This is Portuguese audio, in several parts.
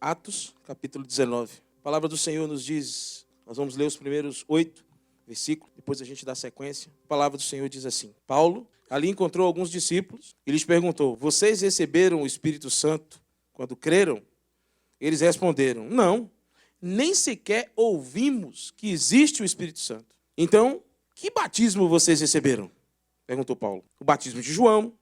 Atos, capítulo 19. A palavra do Senhor nos diz, nós vamos ler os primeiros 8 versículos, depois a gente dá sequência. A palavra do Senhor diz assim: Paulo ali encontrou alguns discípulos e lhes perguntou: vocês receberam o Espírito Santo quando creram? Eles responderam: não, nem sequer ouvimos que existe o Espírito Santo. Então, que batismo vocês receberam? Perguntou Paulo. O batismo de João,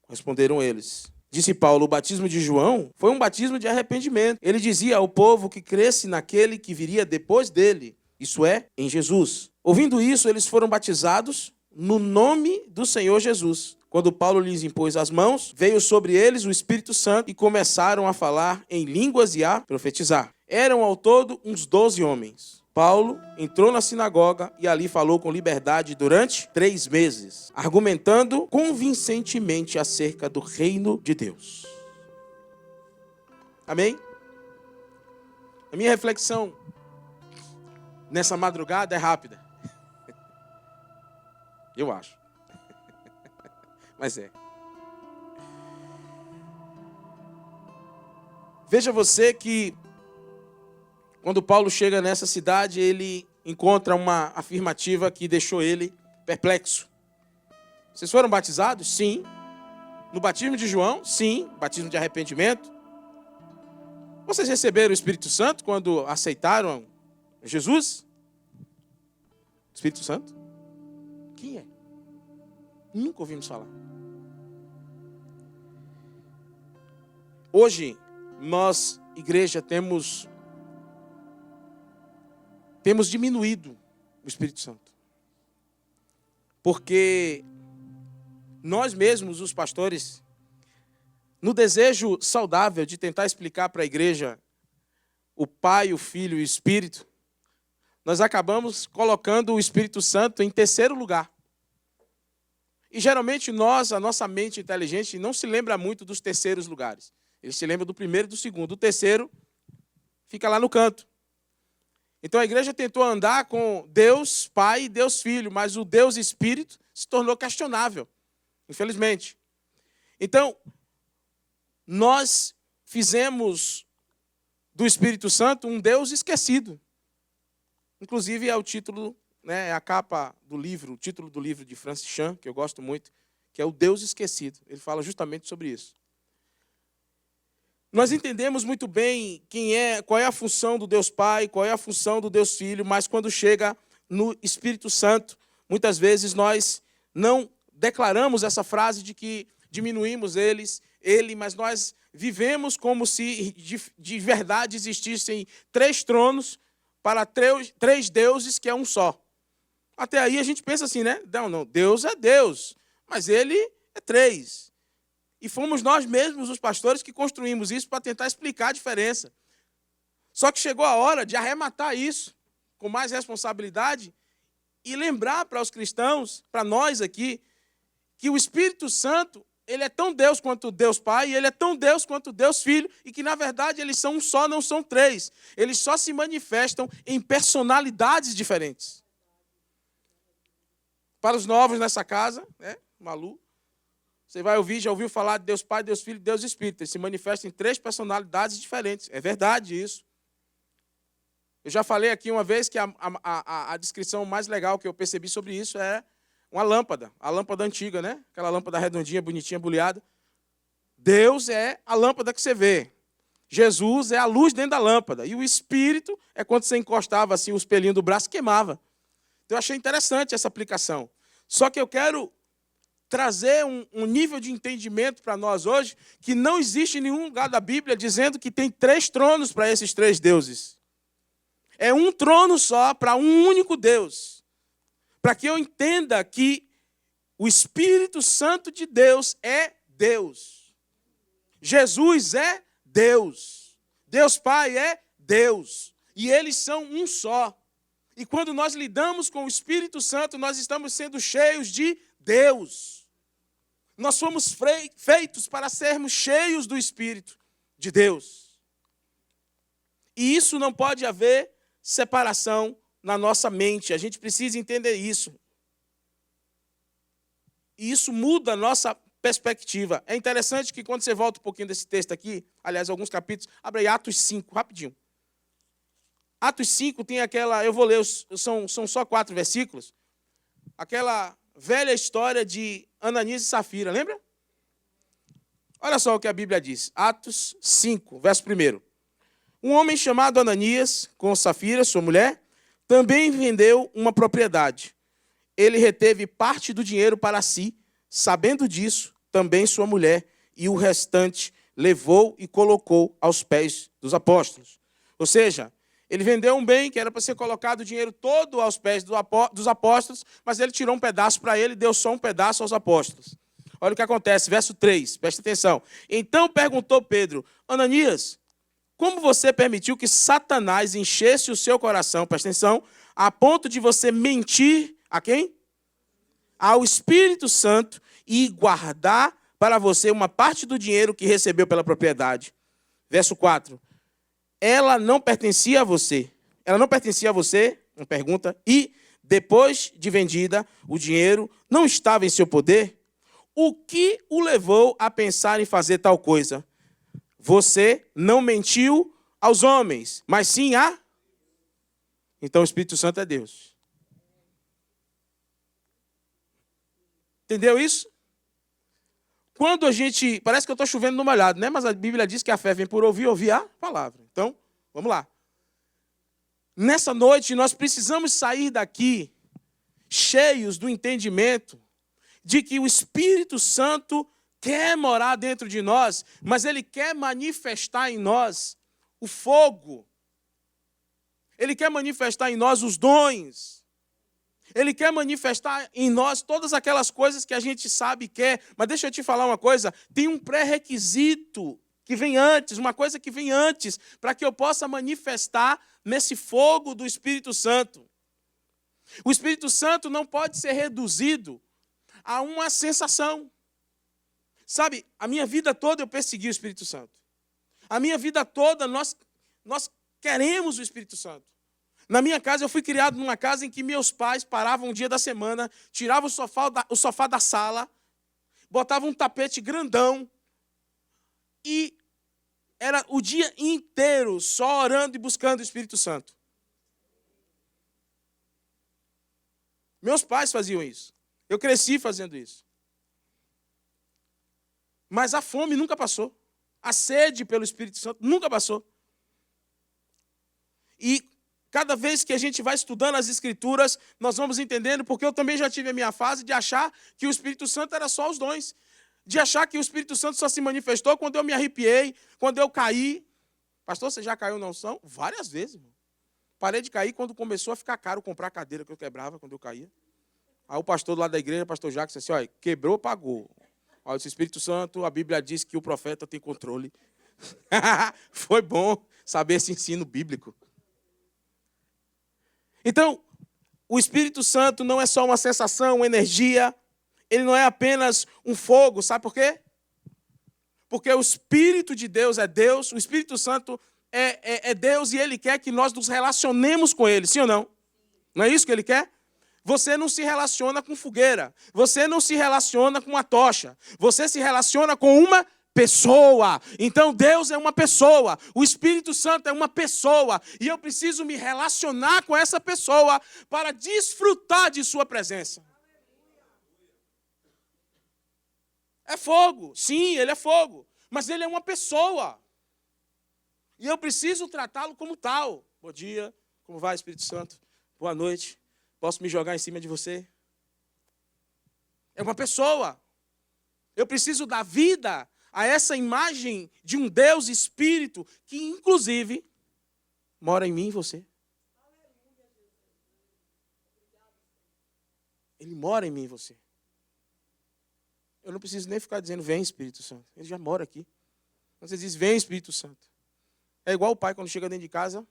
responderam eles. Disse Paulo: o batismo de João foi um batismo de arrependimento. Ele dizia ao povo que cresce naquele que viria depois dele, isso é, em Jesus. Ouvindo isso, eles foram batizados no nome do Senhor Jesus. Quando Paulo lhes impôs as mãos, veio sobre eles o Espírito Santo e começaram a falar em línguas e a profetizar. Eram ao todo uns 12 homens. Paulo entrou na sinagoga e ali falou com liberdade durante 3 meses, argumentando convincentemente acerca do reino de Deus. Amém? A minha reflexão nessa madrugada é rápida. Eu acho. Mas é. Veja você que quando Paulo chega nessa cidade, ele encontra uma afirmativa que deixou ele perplexo. Vocês foram batizados? Sim. No batismo de João? Sim. Batismo de arrependimento. Vocês receberam o Espírito Santo quando aceitaram Jesus? Espírito Santo? Quem é? Nunca ouvimos falar. Hoje, nós, igreja, temos diminuído o Espírito Santo. Porque nós mesmos, os pastores, no desejo saudável de tentar explicar para a igreja o Pai, o Filho e o Espírito, nós acabamos colocando o Espírito Santo em terceiro lugar. E geralmente a nossa mente inteligente não se lembra muito dos terceiros lugares. Ele se lembra do primeiro e do segundo. O terceiro fica lá no canto. Então a igreja tentou andar com Deus Pai e Deus Filho, mas o Deus Espírito se tornou questionável, infelizmente. Então, nós fizemos do Espírito Santo um Deus esquecido. Inclusive é o título, é a capa do livro, o título do livro de Francis Chan, que eu gosto muito, que é o Deus Esquecido. Ele fala justamente sobre isso. Nós entendemos muito bem qual é a função do Deus Pai, qual é a função do Deus Filho, mas quando chega no Espírito Santo, muitas vezes nós não declaramos essa frase de que diminuímos ele, mas nós vivemos como se de verdade existissem 3 tronos para 3 deuses, que é um só. Até aí a gente pensa assim, né? Não, Deus é Deus, mas ele é 3. E fomos nós mesmos, os pastores, que construímos isso para tentar explicar a diferença. Só que chegou a hora de arrematar isso com mais responsabilidade e lembrar para os cristãos, para nós aqui, que o Espírito Santo, ele é tão Deus quanto Deus Pai, e ele é tão Deus quanto Deus Filho, e que, na verdade, eles são um só, não são 3. Eles só se manifestam em personalidades diferentes. Para os novos nessa casa, né, Malu, você vai ouvir, já ouviu falar de Deus Pai, Deus Filho e Deus Espírito. Eles se manifestam em 3 personalidades diferentes. É verdade isso. Eu já falei aqui uma vez que a descrição mais legal que eu percebi sobre isso é uma lâmpada. A lâmpada antiga, né? Aquela lâmpada redondinha, bonitinha, boleada. Deus é a lâmpada que você vê. Jesus é a luz dentro da lâmpada. E o Espírito é quando você encostava assim os pelinhos do braço, queimava. Então eu achei interessante essa aplicação. Só que eu quero trazer um nível de entendimento para nós hoje que não existe em nenhum lugar da Bíblia dizendo que tem 3 tronos para esses 3 deuses. É um trono só para um único Deus. Para que eu entenda que o Espírito Santo de Deus é Deus. Jesus é Deus. Deus Pai é Deus. E eles são um só. E quando nós lidamos com o Espírito Santo, nós estamos sendo cheios de Deus. Nós fomos feitos para sermos cheios do Espírito de Deus. E isso não pode haver separação na nossa mente. A gente precisa entender isso. E isso muda a nossa perspectiva. É interessante que quando você volta um pouquinho desse texto aqui, aliás, alguns capítulos, abre aí Atos 5, rapidinho. Atos 5 tem aquela, eu vou ler, são só 4 versículos, aquela velha história de Ananias e Safira, lembra? Olha só o que a Bíblia diz. Atos 5, verso 1. Um homem chamado Ananias, com Safira, sua mulher, também vendeu uma propriedade. Ele reteve parte do dinheiro para si, sabendo disso, também sua mulher, e o restante levou e colocou aos pés dos apóstolos. Ou seja, ele vendeu um bem que era para ser colocado o dinheiro todo aos pés dos apóstolos, mas ele tirou um pedaço para ele e deu só um pedaço aos apóstolos. Olha o que acontece, verso 3, presta atenção. Então perguntou Pedro, Ananias, como você permitiu que Satanás enchesse o seu coração, presta atenção, a ponto de você mentir a quem? Ao Espírito Santo e guardar para você uma parte do dinheiro que recebeu pela propriedade. Verso 4. Ela não pertencia a você. Ela não pertencia a você, uma pergunta, e depois de vendida, o dinheiro não estava em seu poder? O que o levou a pensar em fazer tal coisa? Você não mentiu aos homens, mas sim a... Então o Espírito Santo é Deus. Entendeu isso? Quando a gente... Parece que eu estou chovendo no molhado, né? Mas a Bíblia diz que a fé vem por ouvir a palavra. Então, vamos lá. Nessa noite, nós precisamos sair daqui cheios do entendimento de que o Espírito Santo quer morar dentro de nós, mas ele quer manifestar em nós o fogo. Ele quer manifestar em nós os dons. Ele quer manifestar em nós todas aquelas coisas que a gente sabe e quer. Mas deixa eu te falar uma coisa, tem um pré-requisito que vem antes, uma coisa que vem antes, para que eu possa manifestar nesse fogo do Espírito Santo. O Espírito Santo não pode ser reduzido a uma sensação. Sabe, a minha vida toda eu persegui o Espírito Santo. A minha vida toda nós queremos o Espírito Santo. Na minha casa, eu fui criado numa casa em que meus pais paravam um dia da semana, tiravam o sofá da sala, botavam um tapete grandão e era o dia inteiro só orando e buscando o Espírito Santo. Meus pais faziam isso. Eu cresci fazendo isso. Mas a fome nunca passou. A sede pelo Espírito Santo nunca passou. E cada vez que a gente vai estudando as Escrituras, nós vamos entendendo, porque eu também já tive a minha fase de achar que o Espírito Santo era só os dons. De achar que o Espírito Santo só se manifestou quando eu me arrepiei, quando eu caí. Pastor, você já caiu na unção? Várias vezes, irmão. Parei de cair quando começou a ficar caro comprar a cadeira que eu quebrava quando eu caía. Aí o pastor do lado da igreja, o pastor Jacques, disse assim, olha, quebrou, pagou. Olha, esse Espírito Santo, a Bíblia diz que o profeta tem controle. Foi bom saber esse ensino bíblico. Então, o Espírito Santo não é só uma sensação, uma energia. Ele não é apenas um fogo. Sabe por quê? Porque o Espírito de Deus é Deus. O Espírito Santo é Deus e Ele quer que nós nos relacionemos com Ele. Sim ou não? Não é isso que Ele quer? Você não se relaciona com fogueira. Você não se relaciona com uma tocha. Você se relaciona com uma pessoa. Então Deus é uma pessoa. O Espírito Santo é uma pessoa. E eu preciso me relacionar com essa pessoa para desfrutar de sua presença. É fogo. Sim, ele é fogo. Mas ele é uma pessoa. E eu preciso tratá-lo como tal. Bom dia. Como vai, Espírito Santo? Boa noite. Posso me jogar em cima de você? É uma pessoa. Eu preciso dar vida a essa imagem de um Deus Espírito que, inclusive, mora em mim e em você. Ele mora em mim e em você. Eu não preciso nem ficar dizendo, vem Espírito Santo. Ele já mora aqui. Você diz, vem Espírito Santo. É igual o pai quando chega dentro de casa,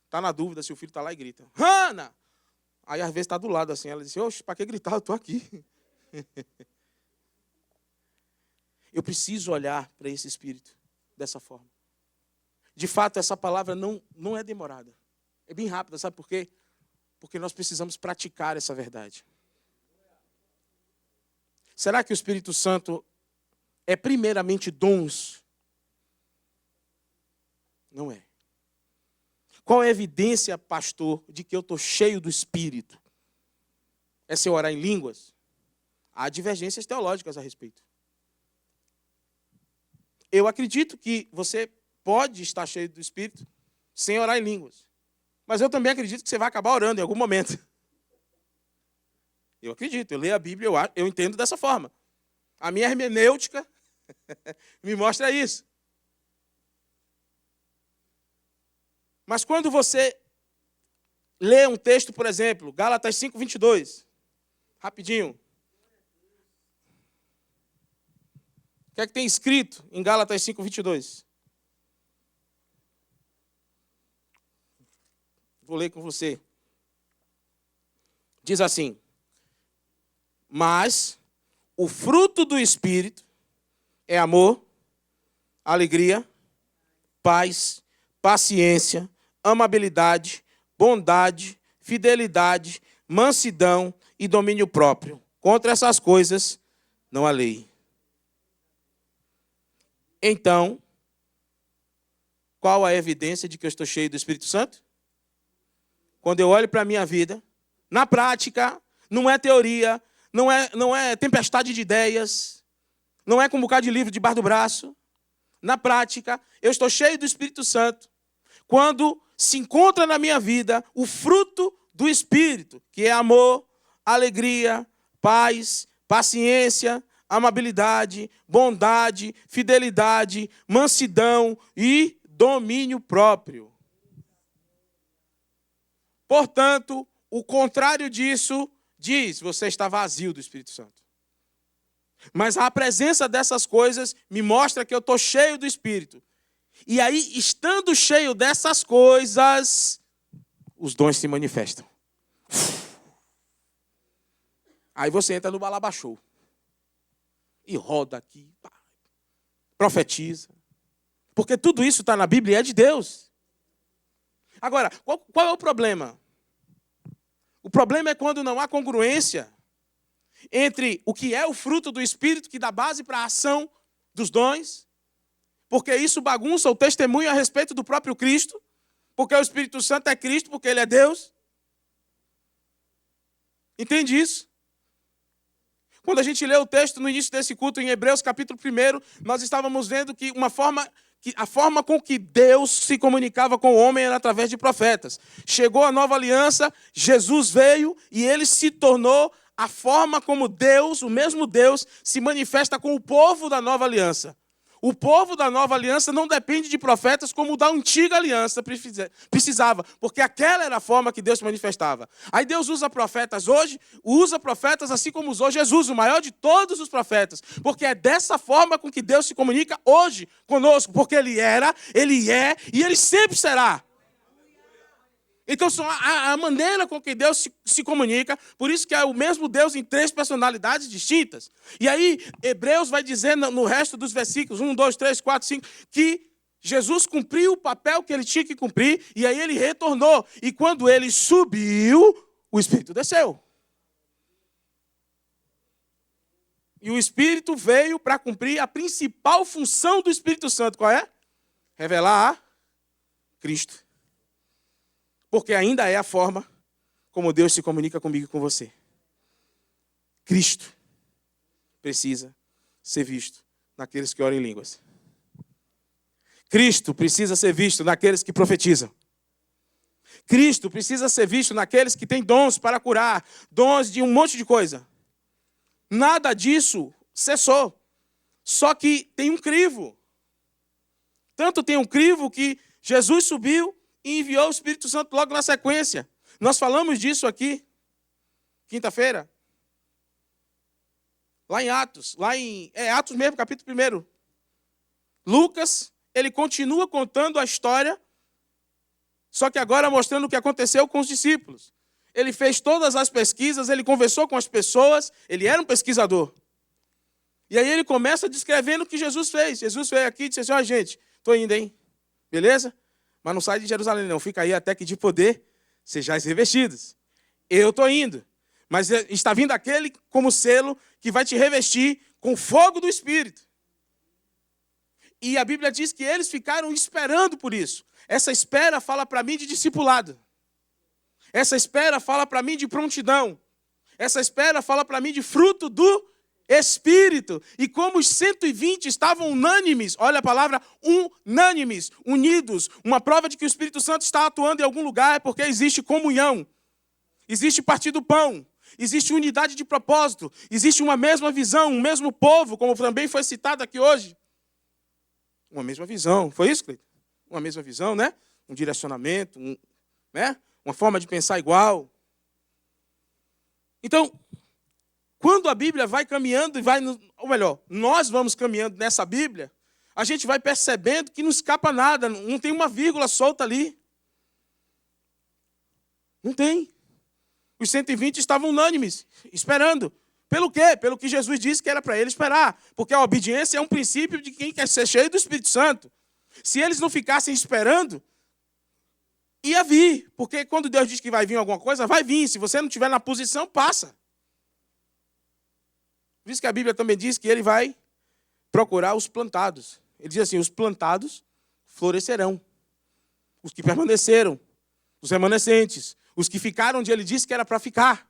está na dúvida se o filho está lá e grita, Hana! Aí, às vezes, está do lado assim. Ela diz, oxe, para que gritar? Eu estou aqui. Eu preciso olhar para esse Espírito dessa forma. De fato, essa palavra não é demorada. É bem rápida, sabe por quê? Porque nós precisamos praticar essa verdade. Será que o Espírito Santo é primeiramente dons. Não é. Qual é a evidência, pastor, de que eu estou cheio do Espírito? É se eu orar em línguas? Há divergências teológicas a respeito. Eu acredito que você pode estar cheio do Espírito sem orar em línguas. Mas eu também acredito que você vai acabar orando em algum momento. Eu acredito, eu leio a Bíblia, eu entendo dessa forma. A minha hermenêutica me mostra isso. Mas quando você lê um texto, por exemplo, Gálatas 5:22, rapidinho. O que é que tem escrito em Gálatas 5:22? Vou ler com você. Diz assim: mas o fruto do Espírito é amor, alegria, paz, paciência, amabilidade, bondade, fidelidade, mansidão e domínio próprio. Contra essas coisas não há lei. Então, qual a evidência de que eu estou cheio do Espírito Santo? Quando eu olho para a minha vida, na prática, não é teoria, não é tempestade de ideias, não é com um bocado de livro debaixo do braço. Na prática, eu estou cheio do Espírito Santo quando se encontra na minha vida o fruto do Espírito, que é amor, alegria, paz, paciência, amabilidade, bondade, fidelidade, mansidão e domínio próprio. Portanto, o contrário disso diz: você está vazio do Espírito Santo. Mas a presença dessas coisas me mostra que eu estou cheio do Espírito. E aí, estando cheio dessas coisas, os dons se manifestam. Aí você entra no balabachô. E roda aqui, profetiza. Porque tudo isso está na Bíblia e é de Deus. Agora, qual é o problema? O problema é quando não há congruência entre o que é o fruto do Espírito, que dá base para a ação dos dons, porque isso bagunça o testemunho a respeito do próprio Cristo, porque o Espírito Santo é Cristo, porque Ele é Deus. Entende isso? Quando a gente lê o texto no início desse culto, em Hebreus capítulo 1, nós estávamos vendo que a forma com que Deus se comunicava com o homem era através de profetas. Chegou a nova aliança, Jesus veio e Ele se tornou a forma como Deus, o mesmo Deus, se manifesta com o povo da nova aliança. O povo da nova aliança não depende de profetas como o da antiga aliança precisava, porque aquela era a forma que Deus se manifestava. Aí Deus usa profetas hoje, usa profetas assim como usou Jesus, o maior de todos os profetas, porque é dessa forma com que Deus se comunica hoje conosco, porque Ele era, Ele é e Ele sempre será. Então, a maneira com que Deus se comunica, por isso que é o mesmo Deus em 3 personalidades distintas. E aí, Hebreus vai dizer no resto dos versículos, 1, 2, 3, 4, 5, que Jesus cumpriu o papel que Ele tinha que cumprir, e aí Ele retornou. E quando Ele subiu, o Espírito desceu. E o Espírito veio para cumprir a principal função do Espírito Santo. Qual é? Revelar a Cristo. Porque ainda é a forma como Deus se comunica comigo e com você. Cristo precisa ser visto naqueles que oram em línguas. Cristo precisa ser visto naqueles que profetizam. Cristo precisa ser visto naqueles que têm dons para curar, dons de um monte de coisa. Nada disso cessou. Só que tem um crivo. Tanto tem um crivo que Jesus subiu e enviou o Espírito Santo logo na sequência. Nós falamos disso aqui, quinta-feira. Lá em Atos. Atos mesmo, capítulo 1. Lucas, ele continua contando a história, só que agora mostrando o que aconteceu com os discípulos. Ele fez todas as pesquisas, ele conversou com as pessoas, ele era um pesquisador. E aí ele começa descrevendo o que Jesus fez. Jesus veio aqui e disse assim: ó, gente, estou indo, hein? Beleza? Mas não sai de Jerusalém, não. Fica aí até que de poder sejais revestidos. Eu estou indo. Mas está vindo aquele como selo que vai te revestir com fogo do Espírito. E a Bíblia diz que eles ficaram esperando por isso. Essa espera fala para mim de discipulado. Essa espera fala para mim de prontidão. Essa espera fala para mim de fruto do Espírito. E como os 120 estavam unânimes, olha a palavra unânimes, unidos, uma prova de que o Espírito Santo está atuando em algum lugar é porque existe comunhão, existe partir do pão, existe unidade de propósito, existe uma mesma visão, um mesmo povo, como também foi citado aqui hoje. Uma mesma visão, foi isso, Cleiton? Uma mesma visão, né? Um direcionamento, né? Uma forma de pensar igual. Então, quando a Bíblia vai caminhando, ou melhor, nós vamos caminhando nessa Bíblia, a gente vai percebendo que não escapa nada, não tem uma vírgula solta ali. Não tem. Os 120 estavam unânimes, esperando. Pelo quê? Pelo que Jesus disse que era para ele esperar. Porque a obediência é um princípio de quem quer ser cheio do Espírito Santo. Se eles não ficassem esperando, ia vir. Porque quando Deus diz que vai vir alguma coisa, vai vir. Se você não estiver na posição, passa. Por isso que a Bíblia também diz que ele vai procurar os plantados. Ele diz assim, os plantados florescerão. Os que permaneceram, os remanescentes, os que ficaram onde ele disse que era para ficar.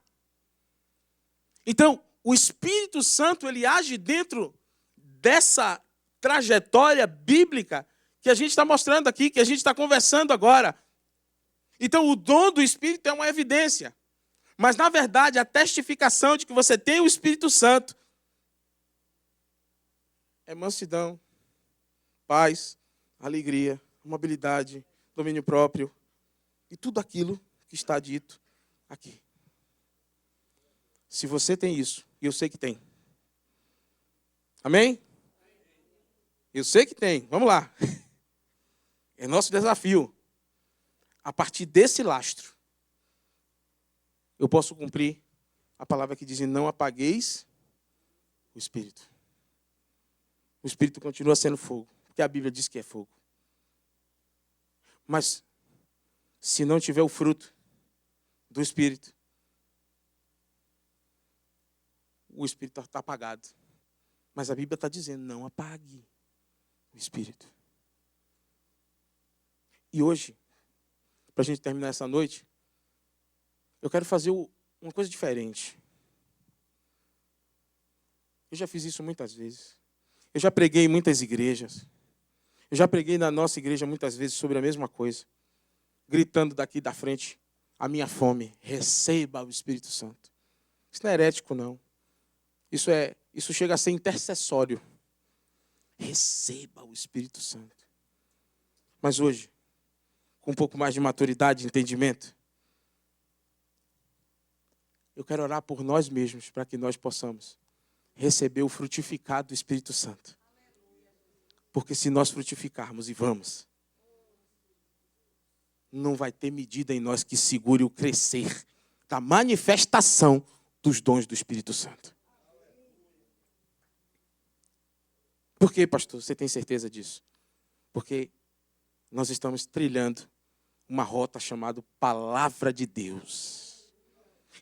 Então, o Espírito Santo, ele age dentro dessa trajetória bíblica que a gente está mostrando aqui, que a gente está conversando agora. Então, o dom do Espírito é uma evidência. Mas, na verdade, a testificação de que você tem o Espírito Santo é mansidão, paz, alegria, amabilidade, domínio próprio e tudo aquilo que está dito aqui. Se você tem isso, e eu sei que tem. Amém? Eu sei que tem. Vamos lá. É nosso desafio. A partir desse lastro, eu posso cumprir a palavra que diz: não apagueis o Espírito. O Espírito continua sendo fogo, porque a Bíblia diz que é fogo. Mas, se não tiver o fruto do Espírito, o Espírito está apagado. Mas a Bíblia está dizendo: não apague o Espírito. E hoje, para a gente terminar essa noite, eu quero fazer uma coisa diferente. Eu já fiz isso muitas vezes. Eu já preguei em muitas igrejas. Eu já preguei na nossa igreja muitas vezes sobre a mesma coisa. Gritando daqui da frente: a minha fome, receba o Espírito Santo. Isso não é herético, não. Isso chega a ser intercessório. Receba o Espírito Santo. Mas hoje, com um pouco mais de maturidade e entendimento, eu quero orar por nós mesmos, para que nós possamos receber o frutificado do Espírito Santo. Porque se nós frutificarmos, e vamos, não vai ter medida em nós que segure o crescer da manifestação dos dons do Espírito Santo. Por quê, pastor? Você tem certeza disso? Porque nós estamos trilhando uma rota chamada Palavra de Deus.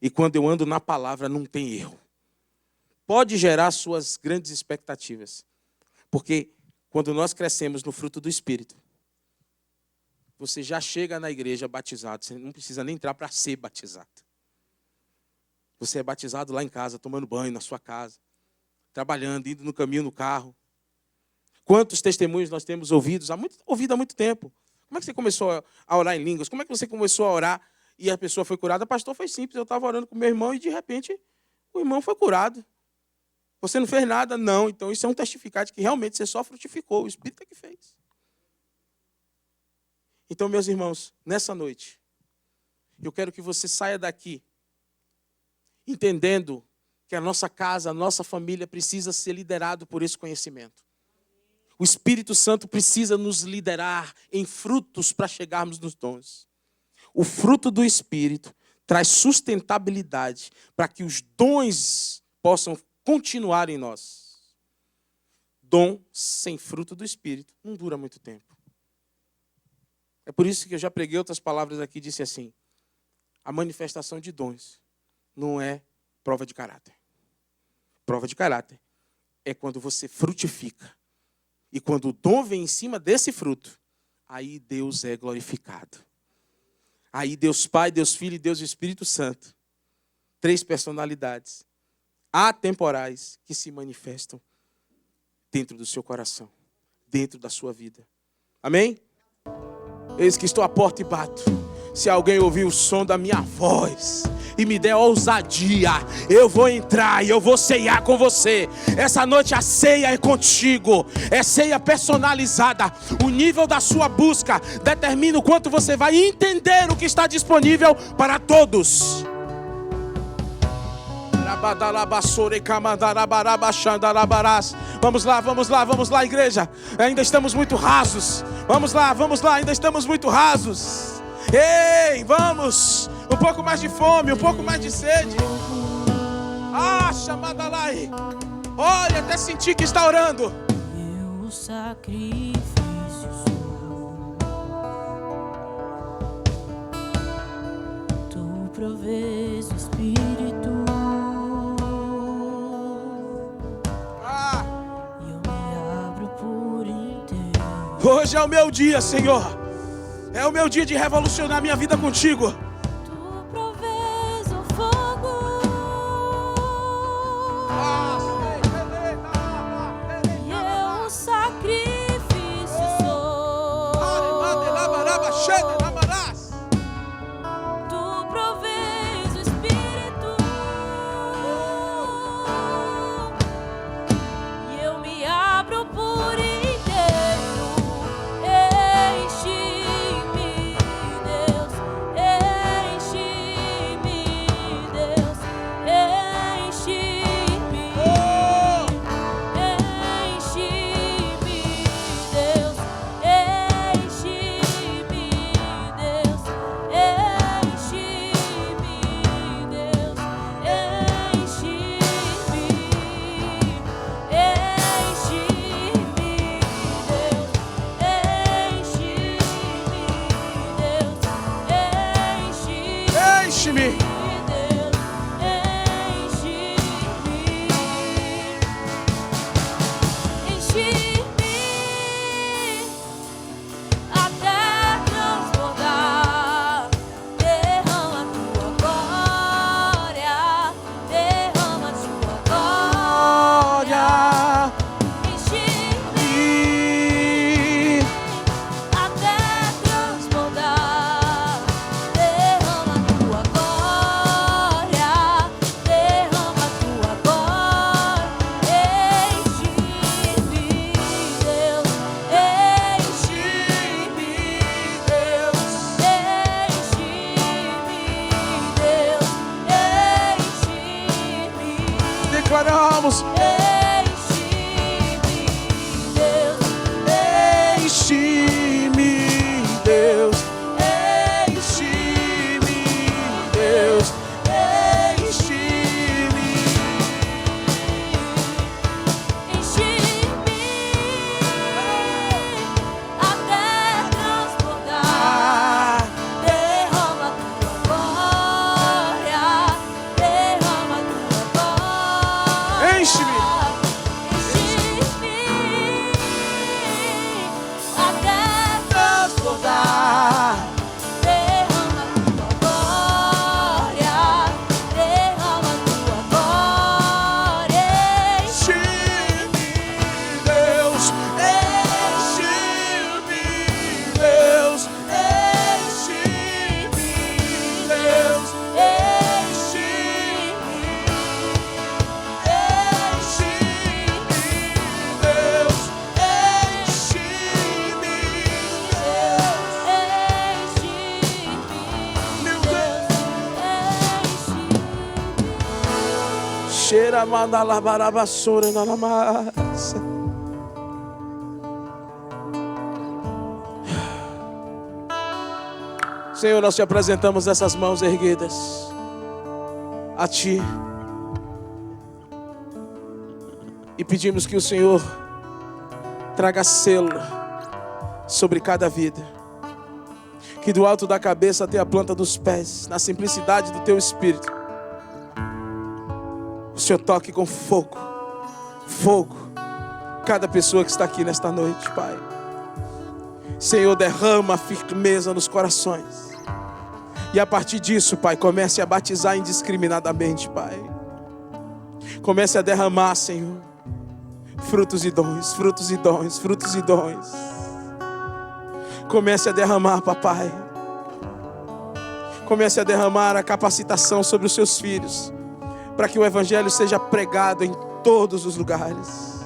E quando eu ando na palavra, não tem erro. Pode gerar suas grandes expectativas. Porque quando nós crescemos no fruto do Espírito, você já chega na igreja batizado. Você não precisa nem entrar para ser batizado. Você é batizado lá em casa, tomando banho na sua casa, trabalhando, indo no caminho no carro. Quantos testemunhos nós temos ouvido há muito tempo. Como é que você começou a orar em línguas? Como é que você começou a orar e a pessoa foi curada? Pastor, foi simples. Eu estava orando com meu irmão e, de repente, o irmão foi curado. Você não fez nada? Não. Então, isso é um testificado de que realmente você só frutificou. O Espírito é que fez. Então, meus irmãos, nessa noite, eu quero que você saia daqui entendendo que a nossa casa, a nossa família precisa ser liderado por esse conhecimento. O Espírito Santo precisa nos liderar em frutos para chegarmos nos dons. O fruto do Espírito traz sustentabilidade para que os dons possam continuar em nós. Dom sem fruto do Espírito não dura muito tempo. É por isso que eu já preguei outras palavras aqui, disse assim: a manifestação de dons não é prova de caráter. Prova de caráter é quando você frutifica E quando o dom vem em cima desse fruto, aí Deus é glorificado. Aí Deus Pai, Deus Filho e Deus Espírito Santo. 3 personalidades atemporais que se manifestam dentro do seu coração, dentro da sua vida. Amém? Eis que estou à porta e bato. Se alguém ouvir o som da minha voz e me der ousadia, eu vou entrar e eu vou ceiar com você. Essa noite a ceia é contigo. É ceia personalizada. O nível da sua busca determina o quanto você vai entender o que está disponível para todos. Vamos lá, igreja. Ainda estamos muito rasos. Vamos lá, ainda estamos muito rasos. Ei, vamos. Um pouco mais de fome, um pouco mais de sede. Chamada lá. Olha, até sentir que está orando. Eu sacrifício sou. Tu provês o Espírito. E eu me abro por inteiro. Hoje é o meu dia, Senhor. É o meu dia de revolucionar minha vida contigo. Tu provês o fogo. E eu sacrifício sou. Tu provês o Espírito. E eu me abro por inteiro. Declaramos. Enche-me, Deus. Enche-me, Deus. Enche-me. Enche-me até transbordar. Derrama tua glória. Derrama tua glória. Enche-me. Cheira manda labarabassora na massa. Senhor, nós te apresentamos essas mãos erguidas a Ti e pedimos que o Senhor traga selo sobre cada vida, que do alto da cabeça até a planta dos pés, na simplicidade do Teu Espírito, o Senhor toque com fogo, fogo, cada pessoa que está aqui nesta noite, Pai. Senhor, derrama firmeza nos corações. E a partir disso, Pai, comece a batizar indiscriminadamente, Pai. Comece a derramar, Senhor, frutos e dons, frutos e dons, frutos e dons. Comece a derramar, papai. Comece a derramar a capacitação sobre os seus filhos, para que o evangelho seja pregado em todos os lugares.